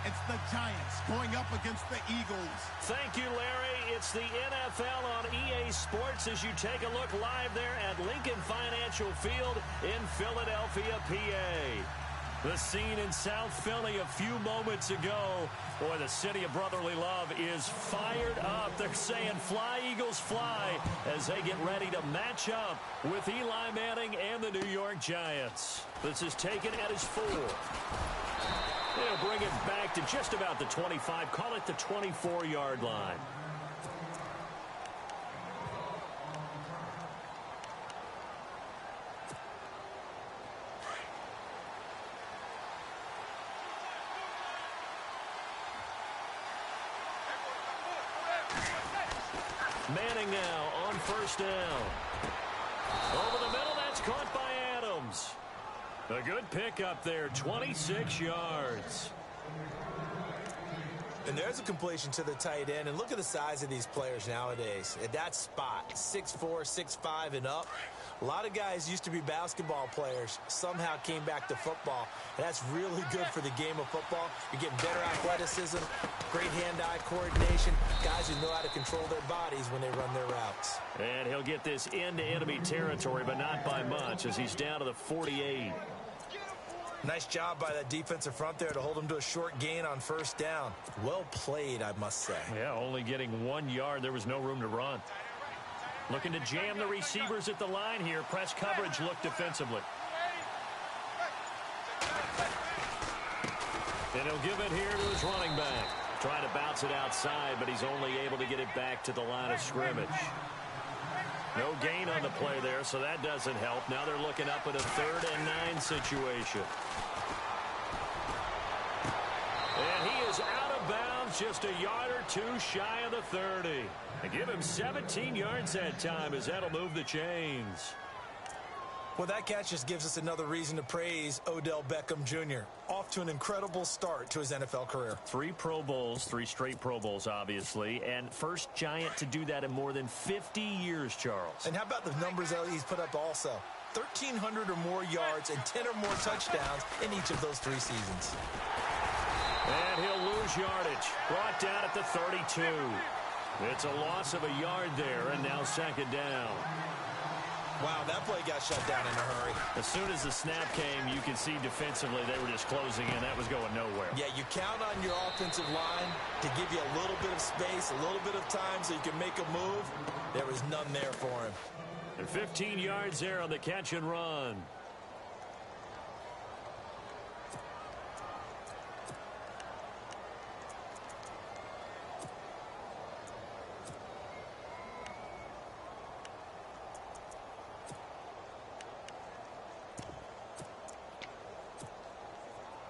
It's the Giants going up against the Eagles. Thank you, Larry. It's the NFL on EA Sports as you take a look live there at Lincoln Financial Field in Philadelphia, PA. The scene in South Philly a few moments ago. Boy, the city of brotherly love is fired up. They're saying, fly, Eagles, fly, as they get ready to match up with Eli Manning and the New York Giants. This is taken at his 4. They'll bring it back to just about the 25. Call it the 24-yard line. Manning now on first down. Over the middle, that's caught by Adams. A good pickup there, 26 yards. And there's a completion to the tight end. And look at the size of these players nowadays. At that spot, 6'4", 6'5", and up. A lot of guys used to be basketball players, somehow came back to football. And that's really good for the game of football. You're getting better athleticism, great hand-eye coordination, guys who know how to control their bodies when they run their routes. And he'll get this into enemy territory, but not by much, as he's down to the 48. Nice job by that defensive front there to hold him to a short gain on first down. Well played, I must say. Yeah, only getting 1 yard. There was no room to run. Looking to jam the receivers at the line here. Press coverage look defensively. And he'll give it here to his running back. Trying to bounce it outside, but he's only able to get it back to the line of scrimmage. No gain on the play there, so that doesn't help. Now they're looking up at a 3rd and 9 situation. And he is out of bounds, just a yard or two shy of the 30. They give him 17 yards that time, as that'll move the chains. Well, that catch just gives us another reason to praise Odell Beckham Jr. Off to an incredible start to his NFL career. 3 Pro Bowls, 3 straight Pro Bowls, obviously, and first Giant to do that in more than 50 years, Charles. And how about the numbers that he's put up also? 1,300 or more yards and 10 or more touchdowns in each of those 3 seasons. And he'll lose yardage. Brought down at the 32. It's a loss of a yard there, and now 2nd down. Wow, that play got shut down in a hurry. As soon as the snap came, you could see defensively they were just closing in. That was going nowhere. Yeah, you count on your offensive line to give you a little bit of space, a little bit of time so you can make a move. There was none there for him. And 15 yards there on the catch and run.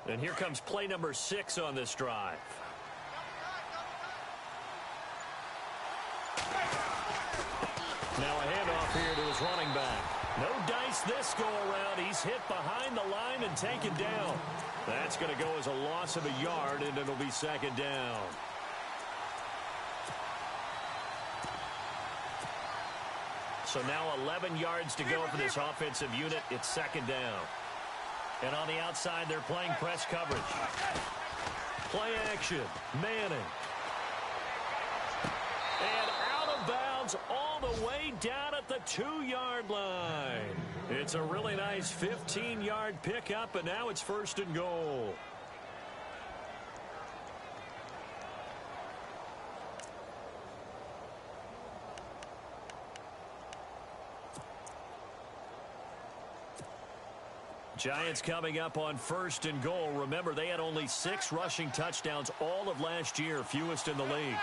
And here comes play number 6 on this drive. Now a handoff here to his running back. No dice this go-around. He's hit behind the line and taken down. That's going to go as a loss of a yard, and it'll be 2nd down. So now 11 yards to go for this offensive unit. It's 2nd down. And on the outside, they're playing press coverage. Play action. Manning. And out of bounds all the way down at the 2-yard line. It's a really nice 15-yard pickup, and now it's 1st and goal. Giants coming up on 1st and goal. Remember, they had only 6 rushing touchdowns all of last year, fewest in the league.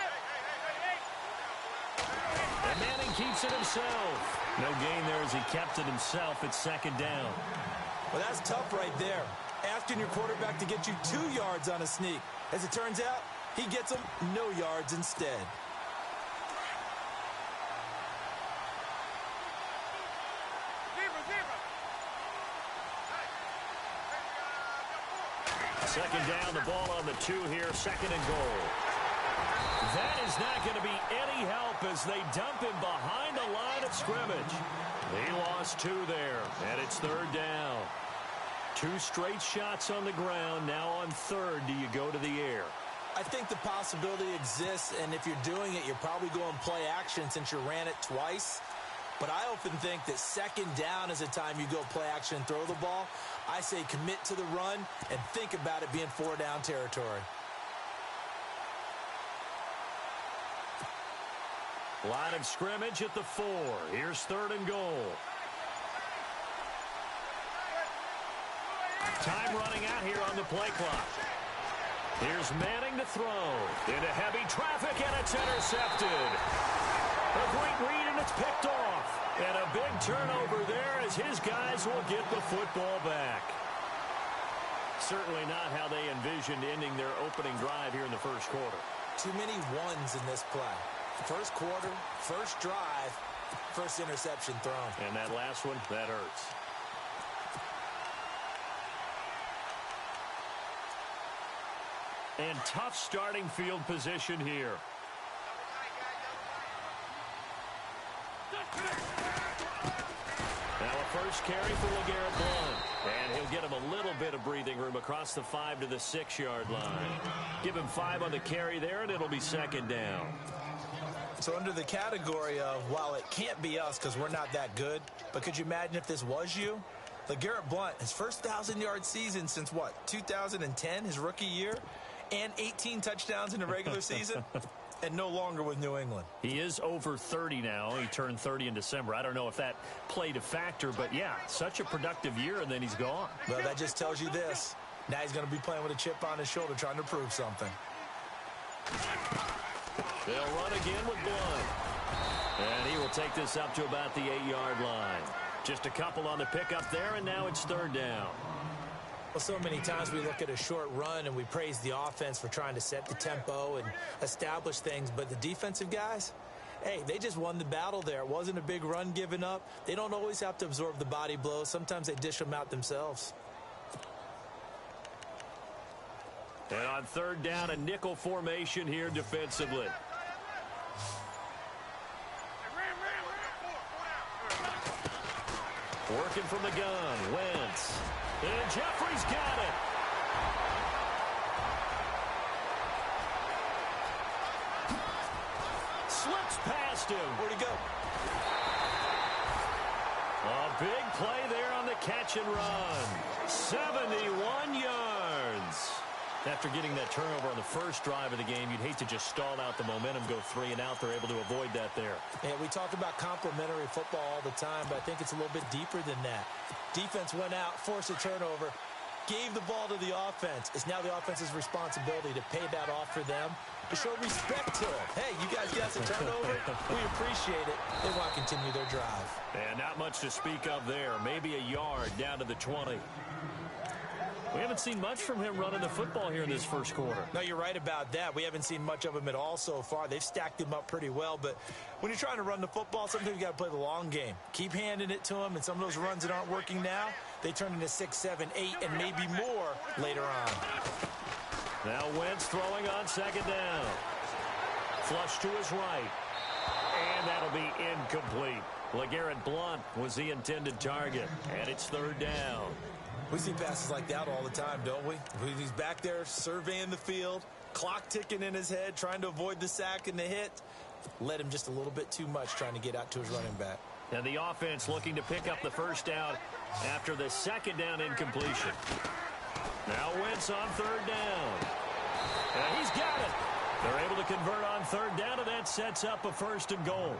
And Manning keeps it himself. No gain there as he kept it himself. It's 2nd down. Well, that's tough right there. Asking your quarterback to get you 2 yards on a sneak. As it turns out, he gets them no yards instead. Second down, the ball on the 2 here, 2nd and goal. That is not going to be any help as they dump him behind the line of scrimmage. He lost 2 there, and it's 3rd down. 2 straight shots on the ground, now on 3rd do you go to the air? I think the possibility exists, and if you're doing it, you're probably going play action since you ran it twice. But I often think that second down is a time you go play action and throw the ball. I say commit to the run and think about it being 4-down territory. Line of scrimmage at the 4. Here's 3rd and goal. Time running out here on the play clock. Here's Manning to throw. Into heavy traffic, and it's intercepted. A great read, and it's picked off. And a big turnover there as his guys will get the football back. Certainly not how they envisioned ending their opening drive here in the first quarter. Too many ones in this play. First quarter, first drive, first interception thrown. And that last one, that hurts. And tough starting field position here. Now a first carry for LeGarrette Blount. And he'll get him a little bit of breathing room across the 5 to the 6-yard line. Give him 5 on the carry there, and it'll be 2nd down. So under the category of, while it can't be us because we're not that good, but could you imagine if this was you? LeGarrette Blount, his first 1,000-yard season since, what, 2010, his rookie year? And 18 touchdowns in the regular season? And no longer with New England. He is over 30 now. He turned 30 in December. I don't know if that played a factor, but yeah, such a productive year, and then he's gone. Well, that just tells you this. Now he's going to be playing with a chip on his shoulder trying to prove something. They'll run again with Blount. And he will take this up to about the 8-yard line. Just a couple on the pickup there, and now it's 3rd down. Well, so many times we look at a short run and we praise the offense for trying to set the tempo and establish things, but the defensive guys, hey, they just won the battle there. It wasn't a big run given up. They don't always have to absorb the body blows. Sometimes they dish them out themselves. And on 3rd down, a nickel formation here defensively. Working from the gun, Wentz. And Jeffrey's got it. Slips past him. Where'd he go? A big play there on the catch and run. 71 yards. After getting that turnover on the first drive of the game, you'd hate to just stall out the momentum, go 3 and out. They're able to avoid that there. Yeah, we talk about complementary football all the time, but I think it's a little bit deeper than that. Defense went out, forced a turnover, gave the ball to the offense. It's now the offense's responsibility to pay that off for them, to show respect to them. Hey, you guys got the turnover. We appreciate it. They want to continue their drive. And not much to speak of there. Maybe a yard down to the 20. We haven't seen much from him running the football here in this first quarter. No, you're right about that. We haven't seen much of him at all so far. They've stacked him up pretty well, but when you're trying to run the football, sometimes you got to play the long game. Keep handing it to him, and some of those runs that aren't working now, they turn into 6, 7, 8, and maybe more later on. Now Wentz throwing on 2nd down. Flush to his right. And that'll be incomplete. LeGarrette Blount was the intended target, and it's 3rd down. We see passes like that all the time, don't we? He's back there surveying the field, clock ticking in his head, trying to avoid the sack and the hit. Led him just a little bit too much trying to get out to his running back. And the offense looking to pick up the 1st down after the 2nd down incompletion. Now Wentz on 3rd down. And he's got it. They're able to convert on 3rd down, and that sets up a 1st and goal.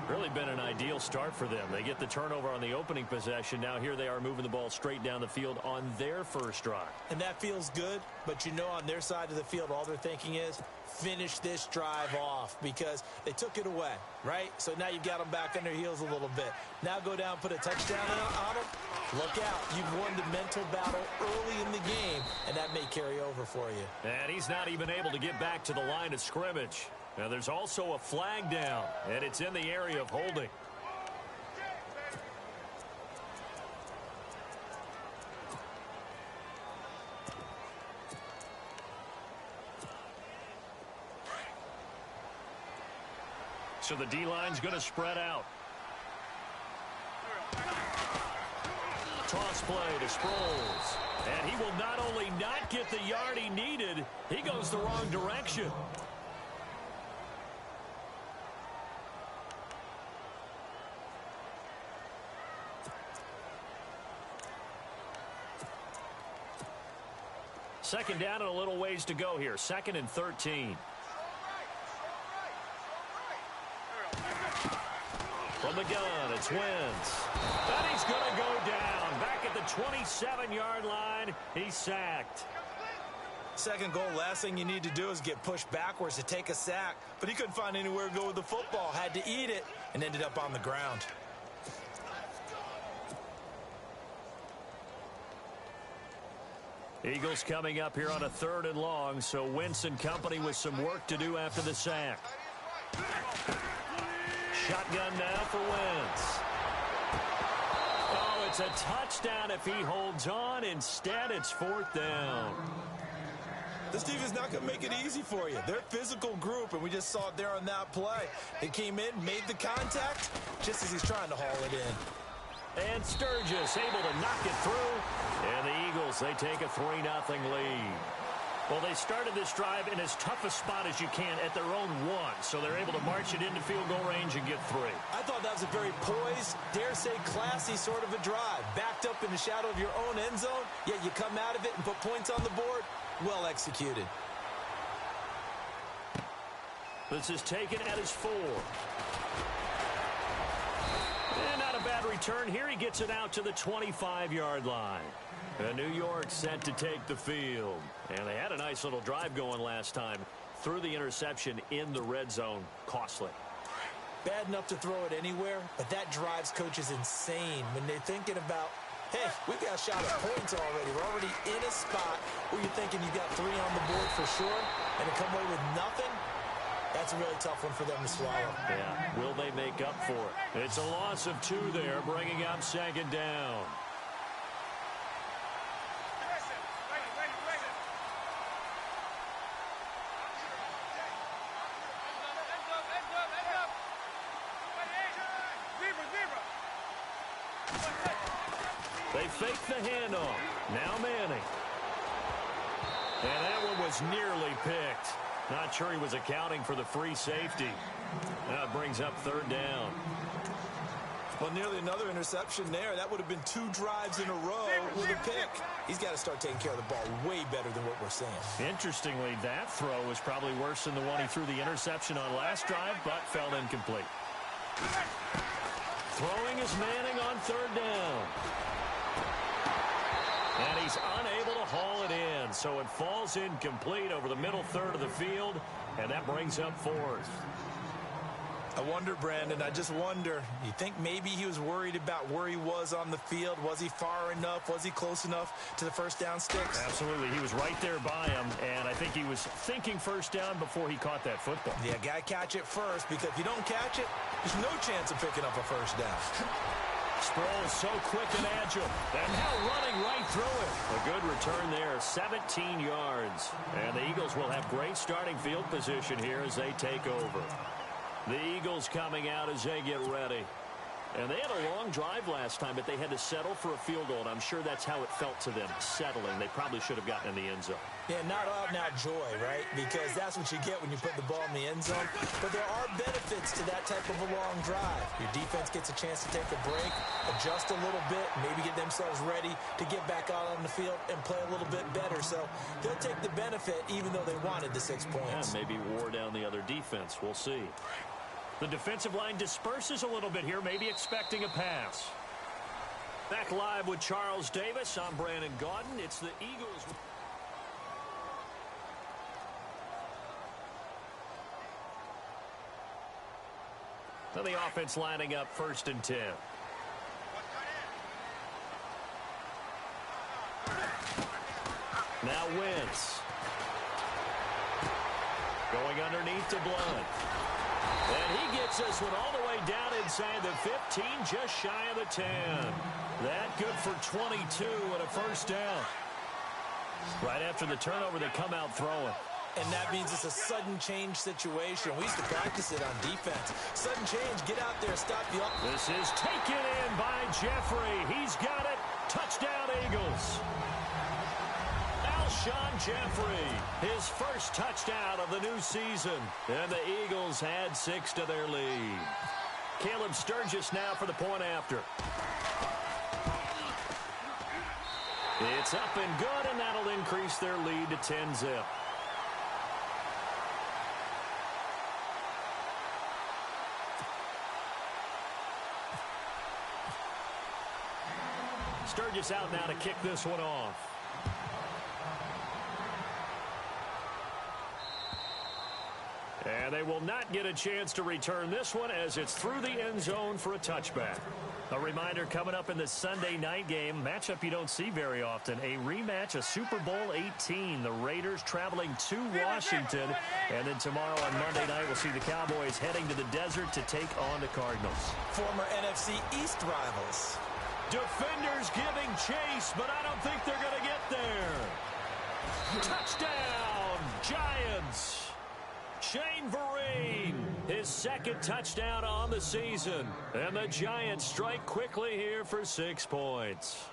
Really been an ideal start for them. They get the turnover on the opening possession. Now here they are moving the ball straight down the field on their first drive. And that feels good, but you know on their side of the field, all they're thinking is finish this drive off because they took it away, right? So now you've got them back on their heels a little bit. Now go down, put a touchdown on them. Look out. You've won the mental battle early in the game, and that may carry over for you. And he's not even able to get back to the line of scrimmage. Now there's also a flag down, and it's in the area of holding. So the D-line's going to spread out. Toss play to Sproles. And he will not only not get the yard he needed, he goes the wrong direction. Second down and a little ways to go here. 2nd and 13. From the gun, it's Wentz. And he's going to go down. Back at the 27-yard line, he's sacked. Second goal, last thing you need to do is get pushed backwards to take a sack. But he couldn't find anywhere to go with the football. Had to eat it and ended up on the ground. Eagles coming up here on a 3rd and long, so Wentz and company with some work to do after the sack. Shotgun now for Wentz. Oh, it's a touchdown if he holds on. Instead, it's 4th down. This defense is not going to make it easy for you. They're a physical group, and we just saw it there on that play. They came in, made the contact, just as he's trying to haul it in. And Sturgis able to knock it through. And the Eagles, they take a 3-0 lead. Well, they started this drive in as tough a spot as you can at their own 1. So they're able to march it into field goal range and get 3. I thought that was a very poised, dare say classy sort of a drive. Backed up in the shadow of your own end zone, yet you come out of it and put points on the board. Well executed. This is taken at his 4. And not a bad return here. He gets it out to the 25-yard line. And New York set to take the field. And they had a nice little drive going last time. Threw the interception in the red zone. Costly. Bad enough to throw it anywhere, but that drives coaches insane when they're thinking about, hey, we've got a shot at points already. We're already in a spot where you're thinking you've got 3 on the board for sure, and to come away with nothing, that's a really tough one for them to swallow. Yeah, will they make up for it? It's a loss of 2 there, bringing up 2nd down. They fake the handoff. Now Manning. And that one was nearly picked. Not sure he was accounting for the free safety. Now it brings up 3rd down. Well, nearly another interception there. That would have been 2 drives in a row with a pick. He's got to start taking care of the ball way better than what we're seeing. Interestingly, that throw was probably worse than the one he threw the interception on last drive, but fell incomplete. Throwing is Manning on 3rd down. And he's unable to haul it in, so it falls incomplete over the middle 3rd of the field, and that brings up 4th. I wonder, Brandon, I just wonder, you think maybe he was worried about where he was on the field? Was he far enough? Was he close enough to the first down sticks? Absolutely. He was right there by him, and I think he was thinking first down before he caught that football. Yeah, got to catch it first, because if you don't catch it, there's no chance of picking up a first down. Sproles so quick and agile, and now running right through it. A good return there, 17 yards. And the Eagles will have great starting field position here as they take over. The Eagles coming out as they get ready. And they had a long drive last time, but they had to settle for a field goal, and I'm sure that's how it felt to them, settling. They probably should have gotten in the end zone. Yeah, not out-and-out joy, right? Because that's what you get when you put the ball in the end zone. But there are benefits to that type of a long drive. Your defense gets a chance to take a break, adjust a little bit, maybe get themselves ready to get back out on the field and play a little bit better. So they'll take the benefit even though they wanted the 6 points. Yeah, maybe wore down the other defense. We'll see. The defensive line disperses a little bit here, maybe expecting a pass. Back live with Charles Davis. I'm Brandon Gaudin. It's the Eagles. So the offense lining up 1st and 10. Now Wentz. Going underneath to Blunt. And he gets this one all the way down inside the 15, just shy of the 10. That good for 22 and a first down. Right after the turnover, they come out throwing. And that means it's a sudden change situation. We used to practice it on defense. Sudden change, get out there, stop the up. This is taken in by Jeffrey. He's got it, Touchdown, Eagles. Alshon Jeffrey, his first touchdown of the new season. And the Eagles add 6 to their lead. Caleb Sturgis now for the point after. It's up and good, and that'll increase their lead to 10-zip. Sturgis out now to kick this one off. And they will not get a chance to return this one as it's through the end zone for a touchback. A reminder coming up in the Sunday night game, matchup you don't see very often, a rematch of Super Bowl 18. The Raiders traveling to Washington. And then tomorrow on Monday night, we'll see the Cowboys heading to the desert to take on the Cardinals. Former NFC East rivals. Defenders giving chase, but I don't think they're going to get there. Touchdown, Giants. Shane Vereen, his second touchdown on the season. And the Giants strike quickly here for 6 points.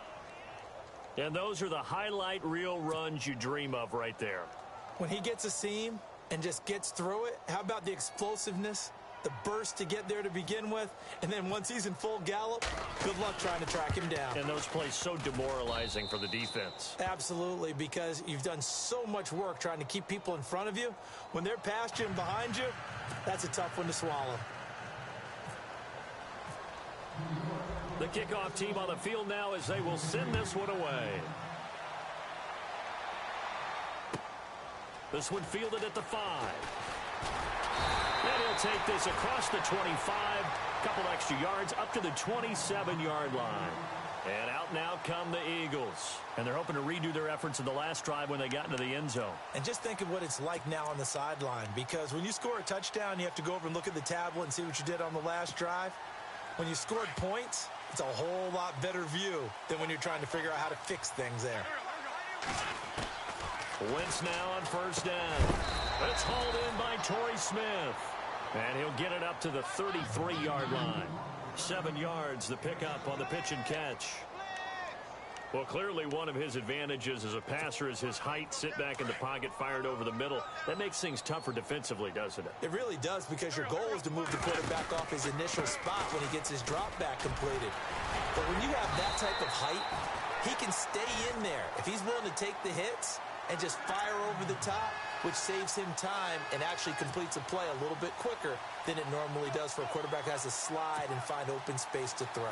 And those are the highlight reel runs you dream of right there. When he gets a seam and just gets through it, how about the explosiveness, the burst to get there to begin with, and then once he's in full gallop, good luck trying to track him down. And those plays so demoralizing for the defense. Absolutely, because you've done so much work trying to keep people in front of you. When they're past you and behind you, that's a tough one to swallow. The kickoff team on the field now as they will send this one away. This one fielded at the 5. And he'll take this across the 25, couple extra yards up to the 27-yard line. And out now come the Eagles. And they're hoping to redo their efforts in the last drive when they got into the end zone. And just think of what it's like now on the sideline, because when you score a touchdown, you have to go over and look at the tablet and see what you did on the last drive. When you scored points, it's a whole lot better view than when you're trying to figure out how to fix things there. Wentz now on first down. It's hauled in by Torrey Smith. And he'll get it up to the 33-yard line. 7 yards, the pickup on the pitch and catch. Well, clearly one of his advantages as a passer is his height. Sit back in the pocket, fired over the middle. That makes things tougher defensively, doesn't it? It really does, because your goal is to move the quarterback off his initial spot when he gets his drop back completed. But when you have that type of height, he can stay in there. If he's willing to take the hits and just fire over the top, which saves him time and actually completes a play a little bit quicker than it normally does for a quarterback who has to slide and find open space to throw.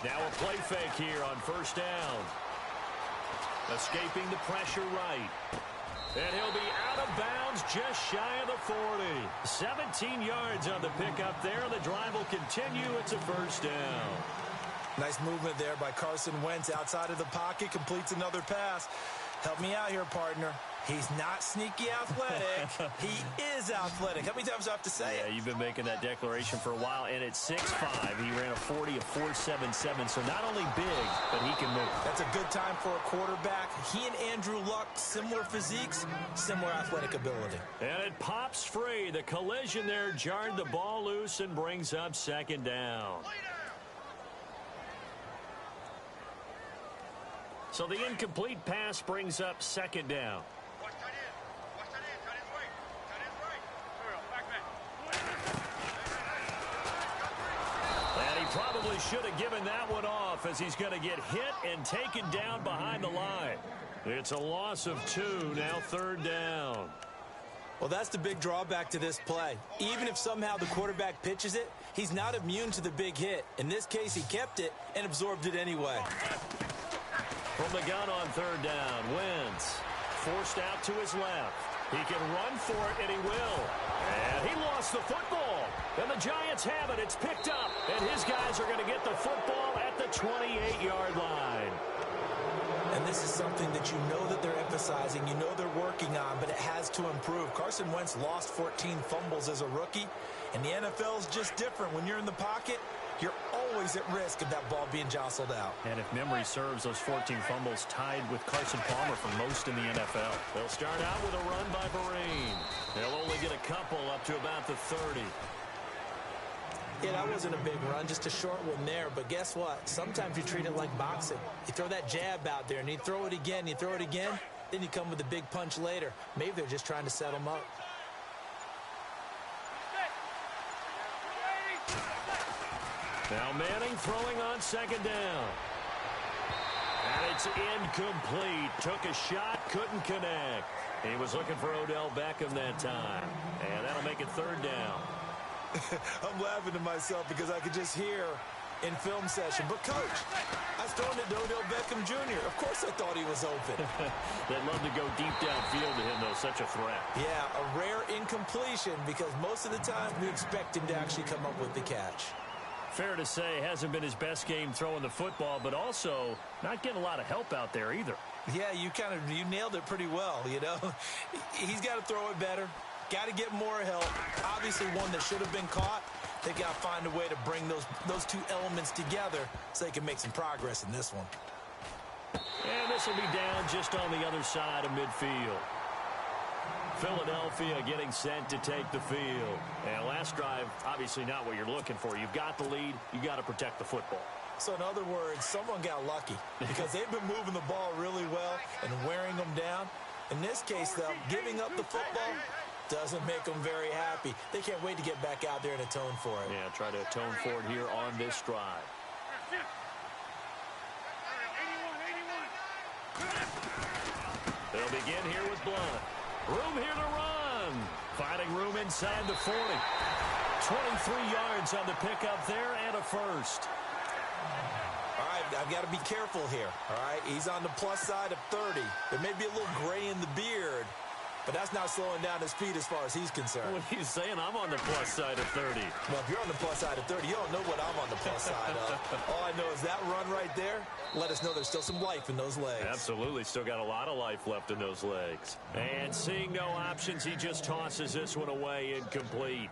Now a play fake here on first down. Escaping the pressure right. And he'll be out of bounds just shy of the 40. 17 yards on the pickup there. The drive will continue. It's a first down. Nice movement there by Carson Wentz outside of the pocket. Completes another pass. Help me out here, partner. He's not sneaky athletic. He is athletic. How many times do I have to say it? Yeah, you've been making that declaration for a while. And at 6'5", he ran a 40 of 4.77. So not only big, but he can move. That's a good time for a quarterback. He and Andrew Luck, similar physiques, similar athletic ability. And it pops free. The collision there jarred the ball loose and brings up second down. So the incomplete pass brings up second down. And he probably should have given that one off, as he's going to get hit and taken down behind the line. It's a loss of 2, now third down. Well, that's the big drawback to this play. Even if somehow the quarterback pitches it, he's not immune to the big hit. In this case, he kept it and absorbed it anyway. From the gun on third down, Wentz forced out to his left. He can run for it, and he will. And he lost the football. And the Giants have it. It's picked up. And his guys are going to get the football at the 28-yard line. And this is something that you know that they're emphasizing, you know they're working on, but it has to improve. Carson Wentz lost 14 fumbles as a rookie, and the NFL is just different. When you're in the pocket, you're always at risk of that ball being jostled out. And if memory serves, those 14 fumbles tied with Carson Palmer for most in the NFL. They'll start out with a run by Vereen. They'll only get a couple up to about the 30. Yeah, that wasn't a big run, just a short one there. But guess what? Sometimes you treat it like boxing. You throw that jab out there, and you throw it again, then you come with a big punch later. Maybe they're just trying to set him up. Now Manning throwing on second down. And it's incomplete. Took a shot, couldn't connect. He was looking for Odell Beckham that time. And that'll make it third down. I'm laughing to myself because I could just hear in film session. But, Coach, I was throwing it to Odell Beckham Jr. Of course I thought he was open. They'd love to go deep downfield to him, though. Such a threat. Yeah, a rare incompletion because most of the time we expect him to actually come up with the catch. Fair to say, hasn't been his best game throwing the football, but also not getting a lot of help out there either. Yeah, you nailed it pretty well, you know. He's got to throw it better. Got to get more help. Obviously one that should have been caught. They got to find a way to bring those two elements together so they can make some progress in this one. And this will be down just on the other side of midfield. Philadelphia getting sent to take the field. And last drive, obviously not what you're looking for. You've got the lead. You got to protect the football. So in other words, someone got lucky because they've been moving the ball really well and wearing them down. In this case, though, giving up the football doesn't make them very happy. They can't wait to get back out there and atone for it. Yeah, try to atone for it here on this drive. They'll begin here with Blunt. Room here to run. Finding room inside the 40. 23 yards on the pickup there and a first. All right, I've got to be careful here. All right, he's on the plus side of 30. There may be a little gray in the beard, but that's not slowing down his speed as far as he's concerned. What he's saying, I'm on the plus side of 30. Well, if you're on the plus side of 30, you don't know what I'm on the plus side of. All I know is that run right there let us know there's still some life in those legs. Absolutely, still got a lot of life left in those legs. And seeing no options, he just tosses this one away, incomplete.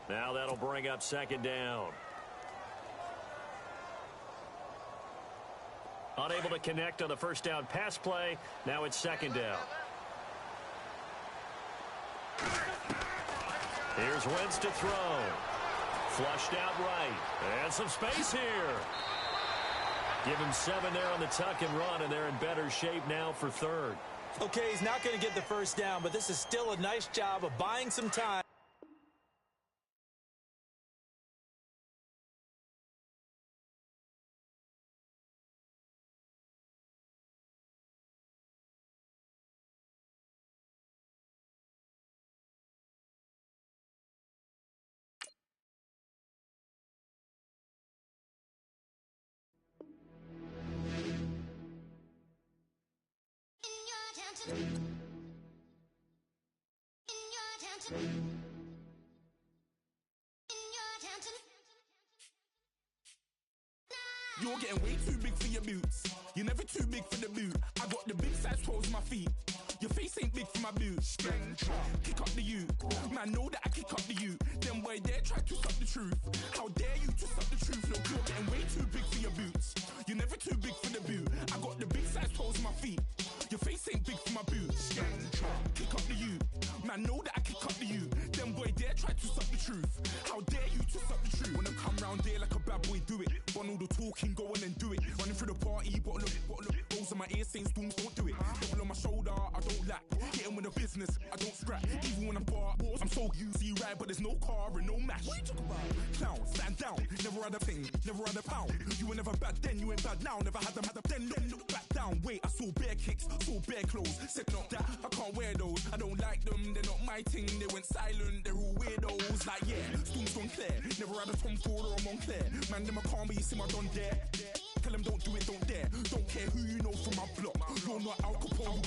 Now that'll bring up second down. Unable to connect on the first down pass play. Now it's second down. Here's Wentz to throw. Flushed out right. And some space here. Give him 7 there on the tuck and run, and they're in better shape now for third. Okay, he's not going to get the first down, but this is still a nice job of buying some time. You're getting way too big for your boots. You're never too big for the boot. I got the big size toes on my feet. Your face ain't big for my boots. Kick up the you. Man, know that I kick up the you. Them boy there try to suck the truth. How dare you to suck the truth? Look, you're getting way too big for your boots. You're never too big for the boot. I got the big size toes on my feet. Your face ain't big for my boots. Kick up the you. Man, know that I kick up the you. Them boy there try to suck the truth. How dare you to suck the truth? Wanna come round there like a bad boy, do it. Want all the talking, go on and do it. Running through the party, bottle up. Rolls on my ear saying storms, don't do it. Double on my shoulder, I don't lack. Getting with the business, I don't scrap. Even when I'm bar, I'm so easy ride, but there's no car and no match. What you talk about? Clown, stand down. Never had a thing, never had a pound. You were never bad then, you ain't bad now. Never had them, then look back down. Wait, I saw bare kicks, saw bare clothes. Said not that, I can't wear those. I don't like them, they're not my thing. They went silent, they're all weirdos. Like yeah, storms gone clear. Never had a Tom Ford or a Montclair. Man, them a calm, but you see my don dare. Tell them don't do it, don't dare. Don't care who you know from my block. You're not Al Capone,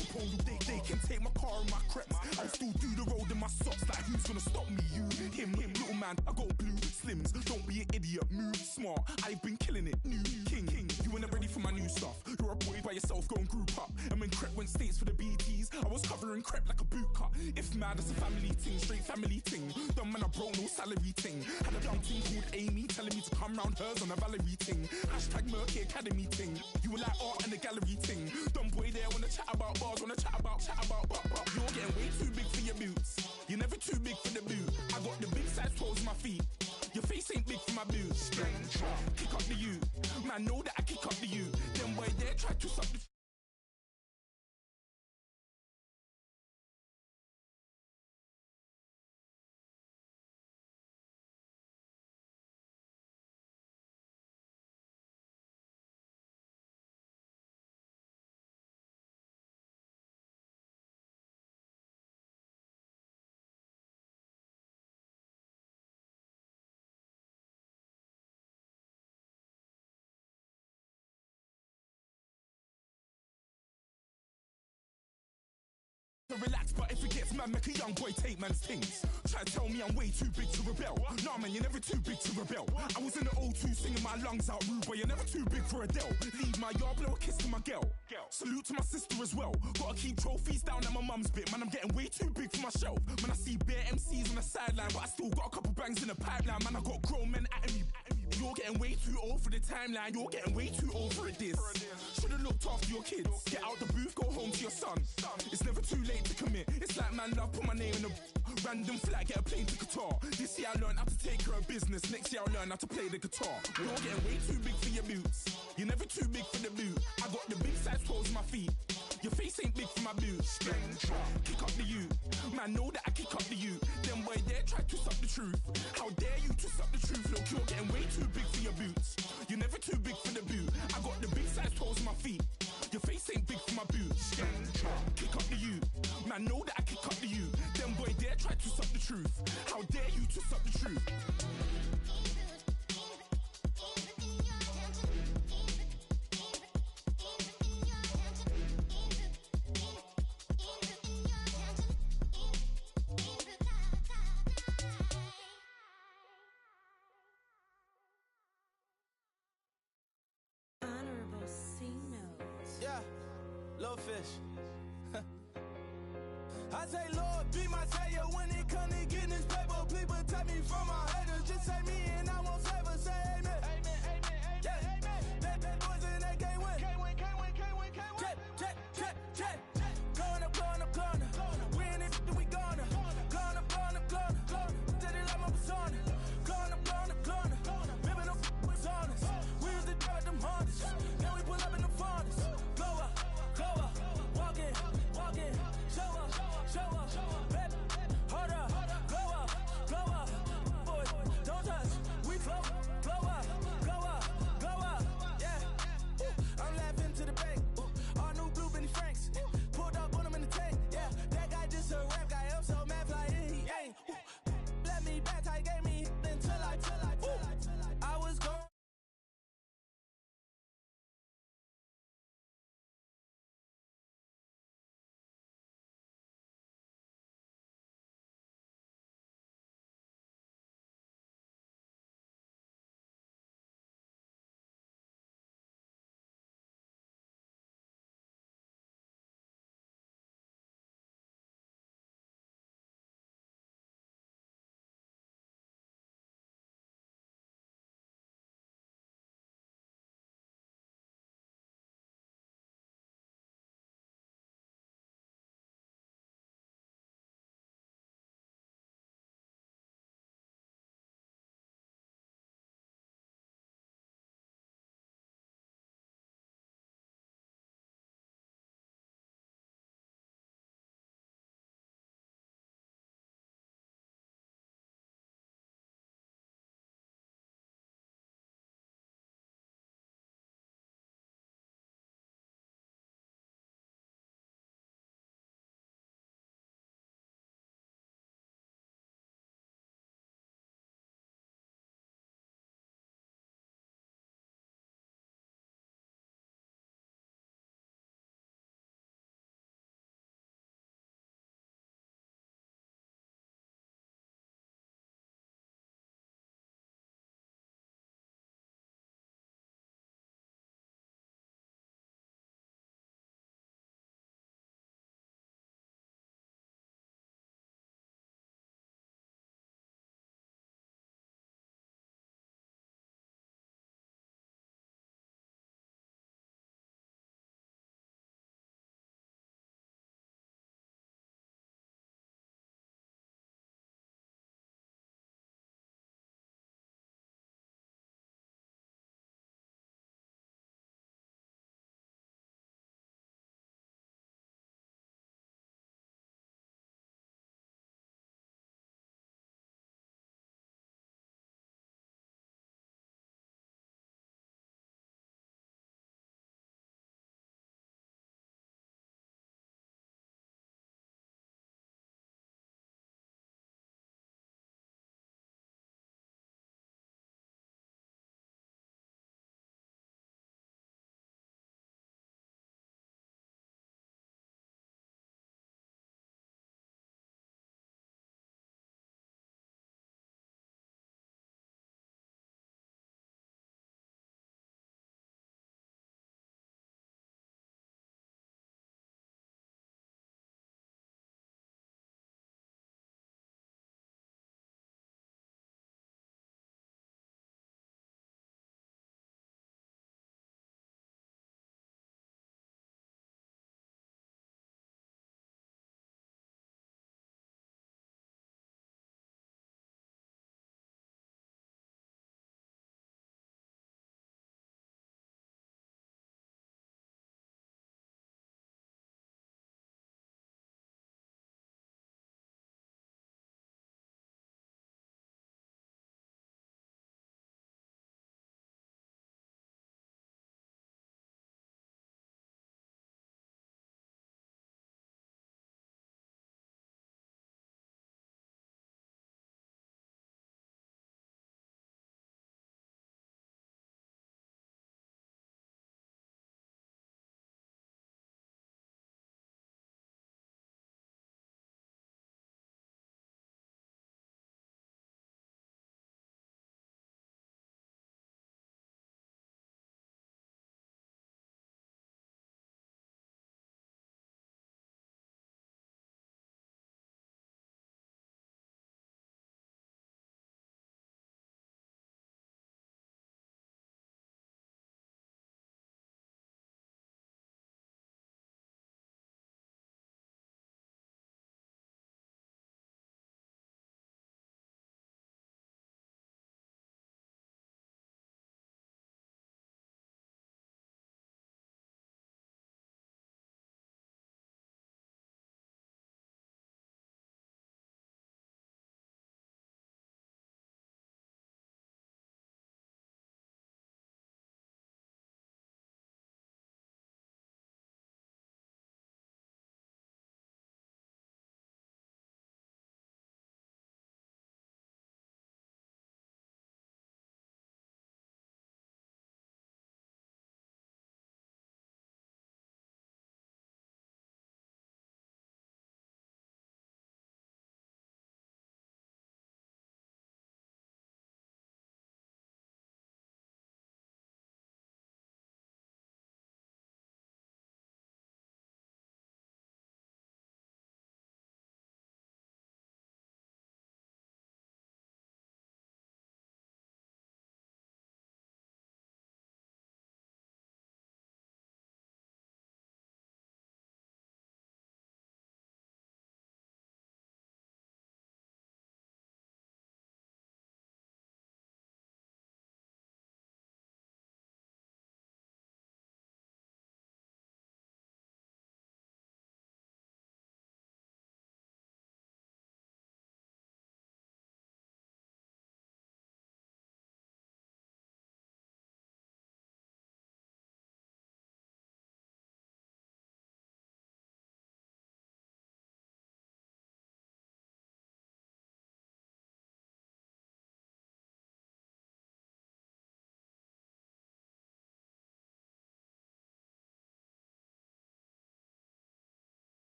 they can take my car and my creps. I'll still do the road in my socks. Like who's gonna stop me? You, him, little man. I got blue slims. Don't be an idiot, move smart. I've been killing it, new king. You weren't ready for my new stuff. You're a boy by yourself, go and group up. And when Crep went states for the BTs, I was covering Crep like a boot cut. If mad, it's a family ting, straight family ting. Dumb man, I broke no salary ting. Had a young ting called Amy telling me to come round hers on a Valerie ting. Hashtag Murky Academy ting. You were like art and the gallery ting. Dumb boy there wanna chat about bars, wanna chat about. You're getting way too big for your boots. You're never too big for the boot. I got the big size toes on my feet. Your face ain't big for my boots. Kick up the you. Man, know that I kick up the you. Them boy there try to suck the... Relax, but if it gets mad, make a young boy take man's things. Try to tell me I'm way too big to rebel. Nah, man, you're never too big to rebel. I was in the O2 singing my lungs out rude, but you're never too big for Adele. Leave my yard, blow a kiss to my girl. Salute to my sister as well. Gotta keep trophies down at my mum's bit. Man, I'm getting way too big for my shelf. Man, I see bare MCs on the sideline, but I still got a couple bangs in the pipeline. Man, I got grown men at me. You're getting way too old for the timeline. You're getting way too old for a diss. Should've looked after your kids. Get out the booth, go home to your son. It's never too late to commit. It's like man love, put my name in a random flag, get a plane to Qatar. This year I learned how to take care of business. Next year I'll learn how to play the guitar. You're getting way too big for your boots. You're never too big for the boot. I got the big size toes on my feet. Your face ain't big for my boots. Kick up the you. Man, know that I kick up the you. Them boy there try to suck the truth. How dare you to suck the truth? Look, you're getting way too big for your boots. You're never too big for the boot. I got the big size toes on my feet. Your face ain't big for my boots. Kick up the you. Man, know that I kick up the you. Them boy there try to suck the truth. How dare you to suck the truth? Yeah, little fish. I say, Lord, be my savior when it comes to getting this paper. Please protect me from my haters. Just take me